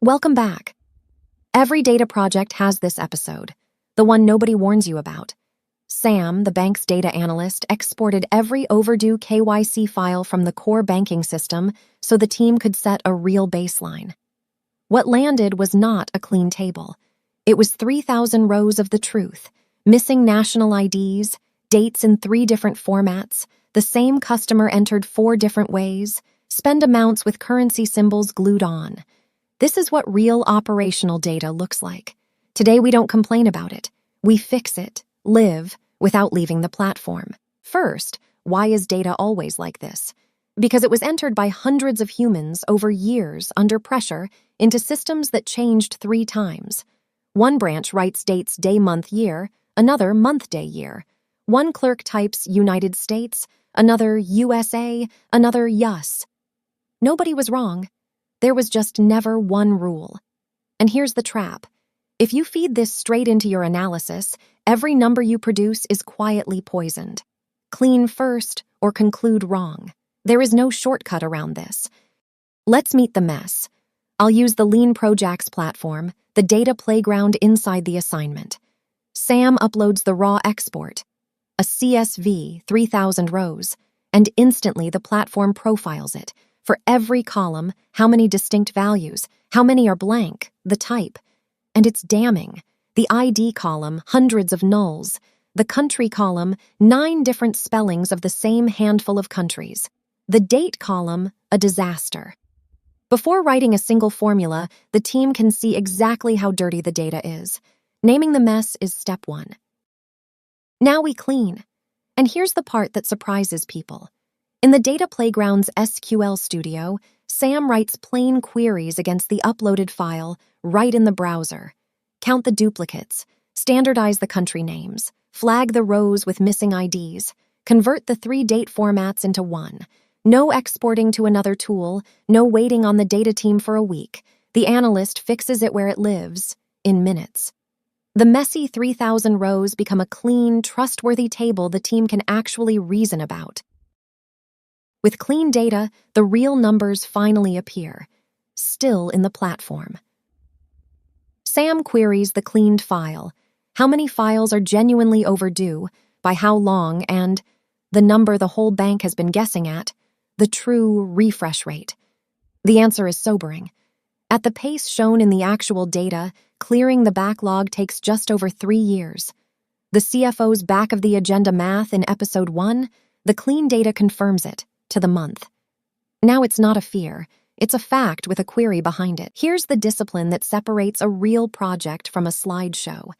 Welcome back. Every data project has this episode, the one nobody warns you about. Sam, the bank's data analyst, exported every overdue KYC file from the core banking system so the team could set a real baseline. What landed was not a clean table. It was 3,000 rows of the truth, missing national IDs, dates in 3 different formats, the same customer entered 4 different ways, spend amounts with currency symbols glued on. This is what real operational data looks like. Today we don't complain about it. We fix it, live, without leaving the platform. First, why is data always like this? Because it was entered by hundreds of humans over years under pressure into systems that changed 3 times. One branch writes dates day, month, year, another month, day, year. One clerk types United States, another USA, another US. Nobody was wrong. There was just never one rule. And here's the trap. If you feed this straight into your analysis, every number you produce is quietly poisoned. Clean first or conclude wrong. There is no shortcut around this. Let's meet the mess. I'll use the LeanProjax platform, the data playground inside the assignment. Sam uploads the raw export, a CSV, 3,000 rows, and instantly the platform profiles it. For every column, how many distinct values, how many are blank, the type. And it's damning. The ID column, hundreds of nulls. The country column, 9 different spellings of the same handful of countries. The date column, a disaster. Before writing a single formula, the team can see exactly how dirty the data is. Naming the mess is step 1. Now we clean. And here's the part that surprises people. In the Data Playground's SQL Studio, Sam writes plain queries against the uploaded file right in the browser. Count the duplicates, standardize the country names, flag the rows with missing IDs, convert the 3 date formats into 1. No exporting to another tool, no waiting on the data team for a week. The analyst fixes it where it lives, in minutes. The messy 3,000 rows become a clean, trustworthy table the team can actually reason about. With clean data, the real numbers finally appear, still in the platform. Sam queries the cleaned file. How many files are genuinely overdue, by how long, and the number the whole bank has been guessing at, the true refresh rate. The answer is sobering. At the pace shown in the actual data, clearing the backlog takes just over 3 years. The CFO's back of the agenda math in episode 1, the clean data confirms it. To the month. Now it's not a fear, it's a fact with a query behind it. Here's the discipline that separates a real project from a slideshow.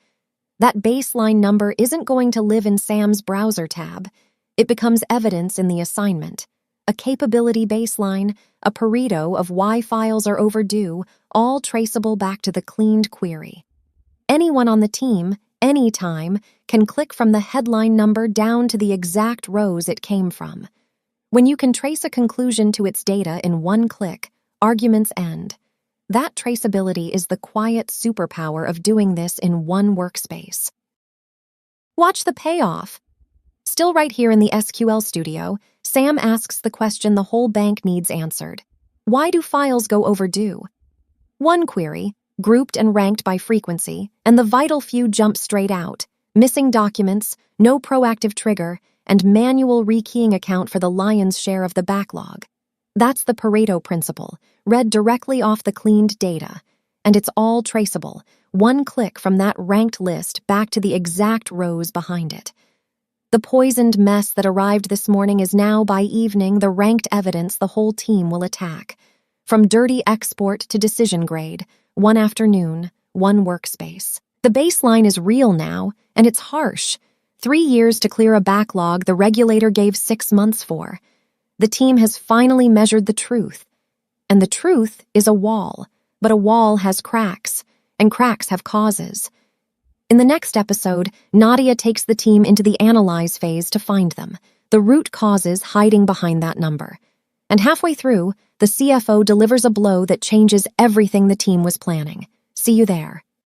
That baseline number isn't going to live in Sam's browser tab. It becomes evidence in the assignment. A capability baseline, a Pareto of why files are overdue, all traceable back to the cleaned query. Anyone on the team, anytime, can click from the headline number down to the exact rows it came from. When you can trace a conclusion to its data in 1 click, arguments end. That traceability is the quiet superpower of doing this in one workspace. Watch the payoff. Still right here in the SQL Studio, Sam asks the question the whole bank needs answered. Why do files go overdue? One query, grouped and ranked by frequency, and the vital few jump straight out. Missing documents, no proactive trigger, and manual rekeying account for the lion's share of the backlog. That's the Pareto principle, read directly off the cleaned data. And it's all traceable, 1 click from that ranked list back to the exact rows behind it. The poisoned mess that arrived this morning is now, by evening, the ranked evidence the whole team will attack. From dirty export to decision grade, 1 afternoon, 1 workspace. The baseline is real now, and it's harsh. 3 years to clear a backlog the regulator gave 6 months for. The team has finally measured the truth. And the truth is a wall, but a wall has cracks, and cracks have causes. In the next episode, Nadia takes the team into the analyze phase to find them, the root causes hiding behind that number. And halfway through, the CFO delivers a blow that changes everything the team was planning. See you there.